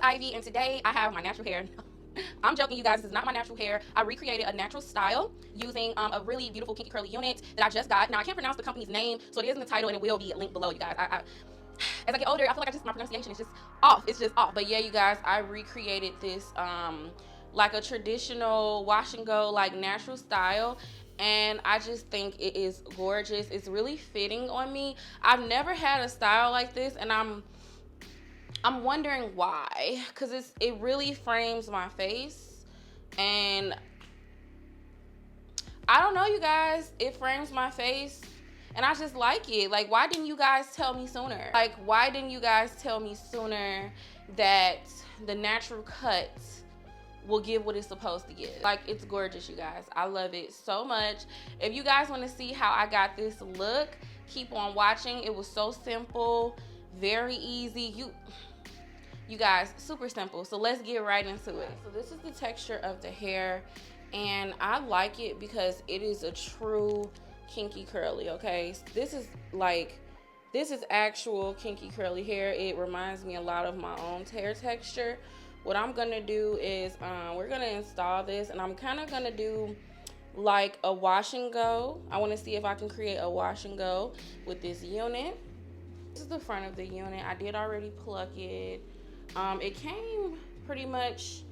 Ivy, and today I have my natural hair. I'm joking, you guys. This is not my natural hair. I recreated a natural style using a really beautiful kinky curly unit that I just got. Now, I can't pronounce the company's name, so it is in the title and it will be linked below, you guys. As I get older, I feel like my pronunciation is just off. It's just off. But yeah, you guys, I recreated this like a traditional wash and go, like natural style. And I just think it is gorgeous. It's really fitting on me. I've never had a style like this, and I'm wondering why, because it really frames my face, and I don't know, you guys, it frames my face, and I just like it. Like, why didn't you guys tell me sooner? Like, why didn't you guys tell me sooner that the natural cut will give what it's supposed to give? Like, it's gorgeous, you guys. I love it so much. If you guys want to see how I got this look, keep on watching. It was so simple, very easy. You guys, super simple. So let's get right into it. So this is the texture of the hair, and I like it because it is a true kinky curly, okay? This is actual kinky curly hair. It reminds me a lot of my own hair texture. What I'm gonna do is we're gonna install this, and I'm kind of gonna do like a wash and go. I want to see if I can create a wash and go with this unit. This is the front of the unit. I did already pluck it. It came pretty much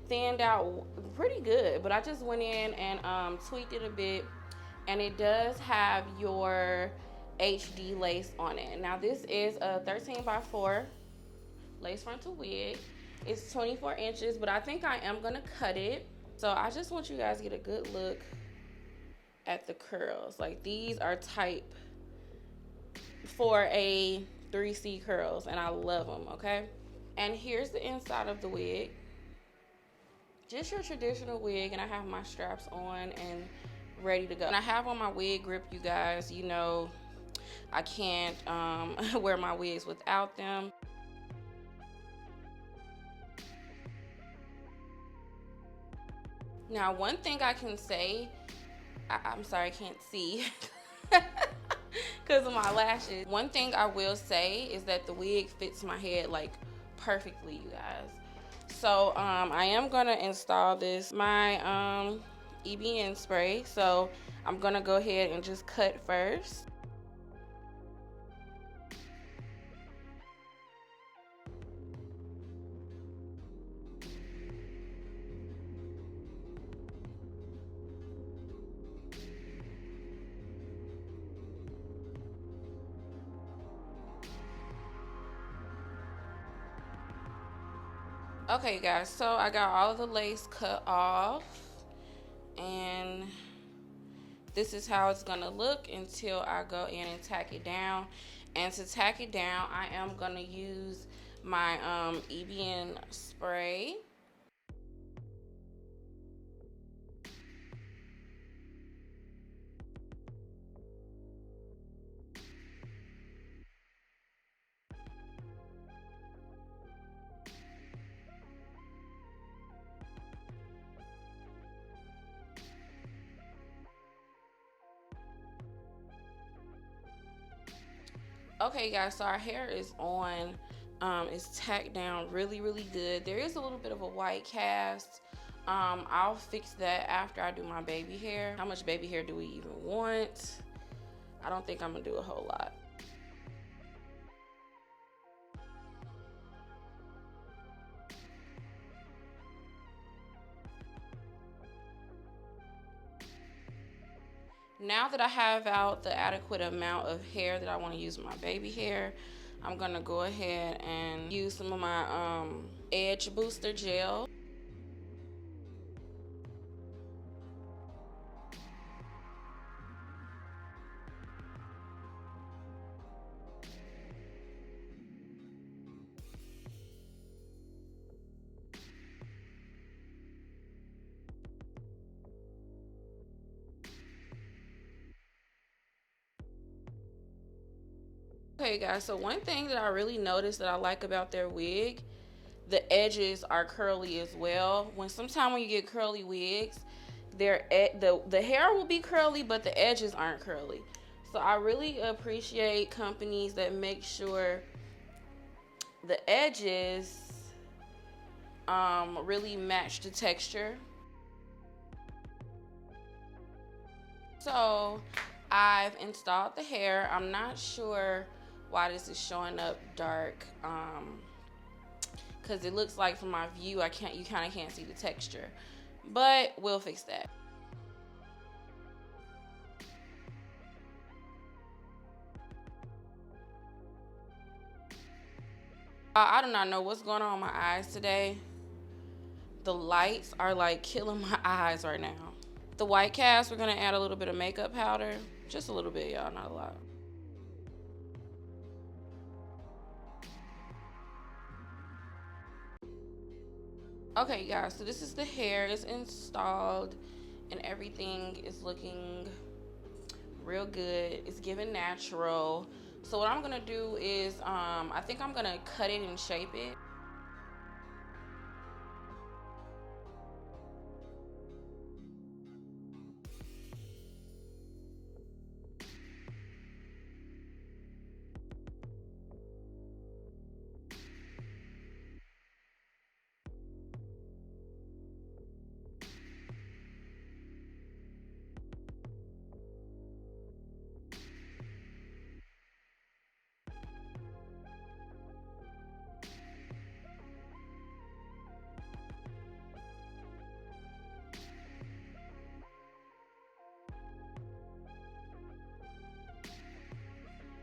thinned out pretty good, but I just went in and tweaked it a bit, and it does have your HD lace on it. Now this is a 13x4 lace frontal wig. It's 24 inches, but I think I am gonna cut it. So I just want you guys to get a good look at the curls. Like, these are type for a 3C curls, and I love them, okay? And here's the inside of the wig. Just your traditional wig, and I have my straps on and ready to go. And I have on my wig grip, you guys. You know, I can't wear my wigs without them. Now, one thing I can say, I'm sorry, I can't see because of my lashes. One thing I will say is that the wig fits my head like perfectly, you guys. So I am gonna install this, my EBN spray. So I'm gonna go ahead and just cut first. Okay, guys, so I got all of the lace cut off, and this is how it's gonna look until I go in and tack it down. And to tack it down, I am gonna use my EBN spray. Okay, guys, so our hair is on. It's tacked down really, really good. There is a little bit of a white cast. I'll fix that after I do my baby hair. How much baby hair do we even want? I don't think I'm gonna do a whole lot. Now that I have out the adequate amount of hair that I want to use my baby hair, I'm gonna go ahead and use some of my edge booster gel. Okay, guys, so one thing that I really noticed that I like about their wig, the edges are curly as well. Sometimes when you get curly wigs, the hair will be curly, but the edges aren't curly. So I really appreciate companies that make sure the edges really match the texture. So I've installed the hair. I'm not sure why this is showing up dark, because it looks like from my view you kind of can't see the texture, but we'll fix that. I do not know what's going on with my eyes today. The lights are like killing my eyes right now. The white cast, we're gonna add a little bit of makeup powder. Just a little bit, y'all, not a lot. Okay, guys, so this is the hair. It's installed and everything is looking real good. It's giving natural. So what I'm gonna do is, I think I'm gonna cut it and shape it.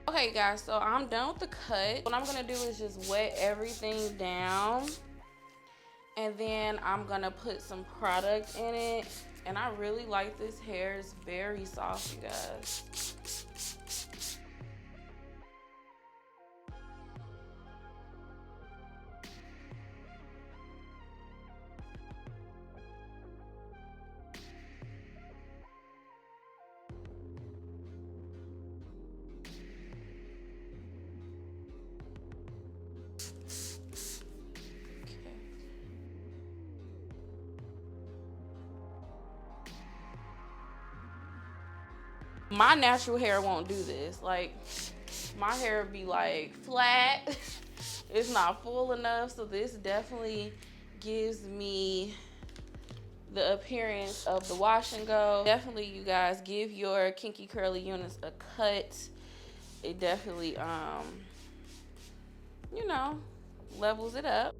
Okay, guys, so I'm done with the cut. What I'm gonna do is just wet everything down, and then I'm gonna put some product in it. And I really like this hair. It's very soft, you guys. My natural hair won't do this. Like, my hair be like flat. It's not full enough, so this definitely gives me the appearance of the wash and go. Definitely, you guys, give your kinky curly units a cut. It definitely, you know, levels it up.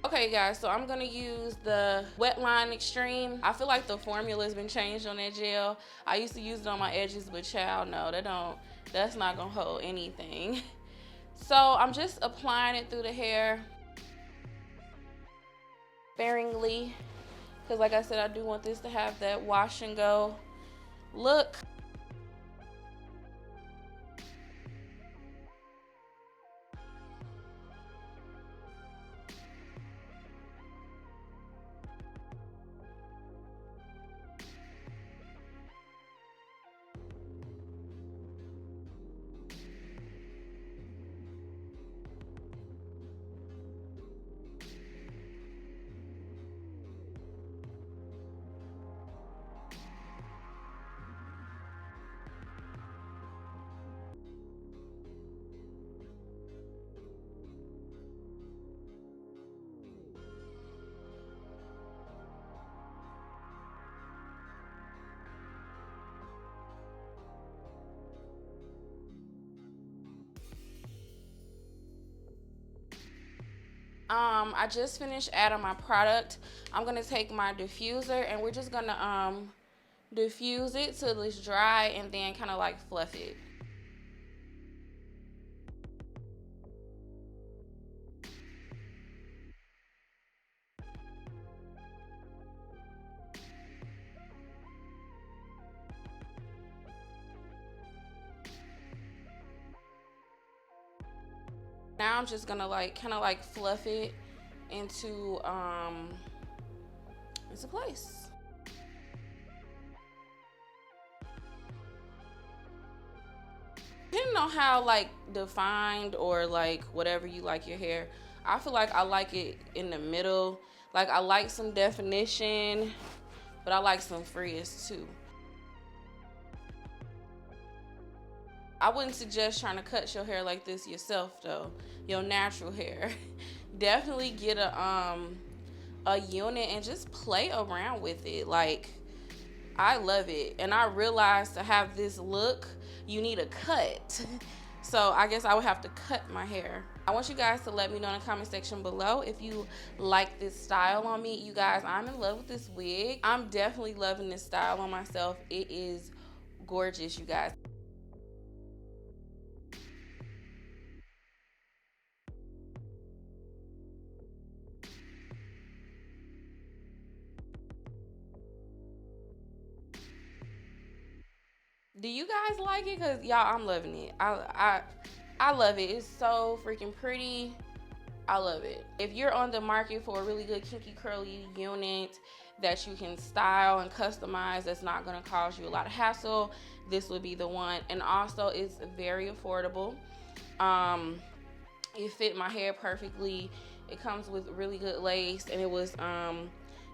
Okay, guys, so I'm gonna use the Wet Line Extreme. I feel like the formula's been changed on that gel. I used to use it on my edges, but child, no, that's not gonna hold anything. So I'm just applying it through the hair sparingly, because like I said, I do want this to have that wash and go look. I just finished adding my product. I'm gonna take my diffuser and we're just gonna diffuse it till it's dry and then kind of like fluff it. Now I'm just gonna like kind of like fluff it into place. Depending on how like defined or like whatever you like your hair, I feel like I like it in the middle. Like I like some definition, but I like some frizz too. I wouldn't suggest trying to cut your hair like this yourself though, your natural hair. Definitely get a unit and just play around with it. Like, I love it. And I realized to have this look, you need a cut. So I guess I would have to cut my hair. I want you guys to let me know in the comment section below if you like this style on me. You guys, I'm in love with this wig. I'm definitely loving this style on myself. It is gorgeous, you guys. Do you guys like it? Cause y'all, I'm loving it. I love it. It's so freaking pretty. I love it. If you're on the market for a really good kinky curly unit that you can style and customize, that's not gonna cause you a lot of hassle, this would be the one. And also, it's very affordable. It fit my hair perfectly. It comes with really good lace, and it was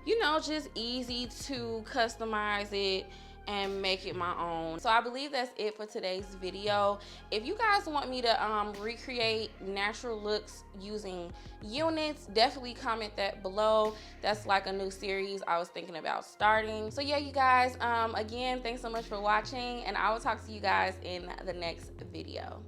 you know, just easy to customize it and make it my own. So I believe that's it for today's video. If you guys want me to recreate natural looks using units, definitely comment that below. That's like a new series I was thinking about starting. So yeah, you guys, again, thanks so much for watching, and I will talk to you guys in the next video.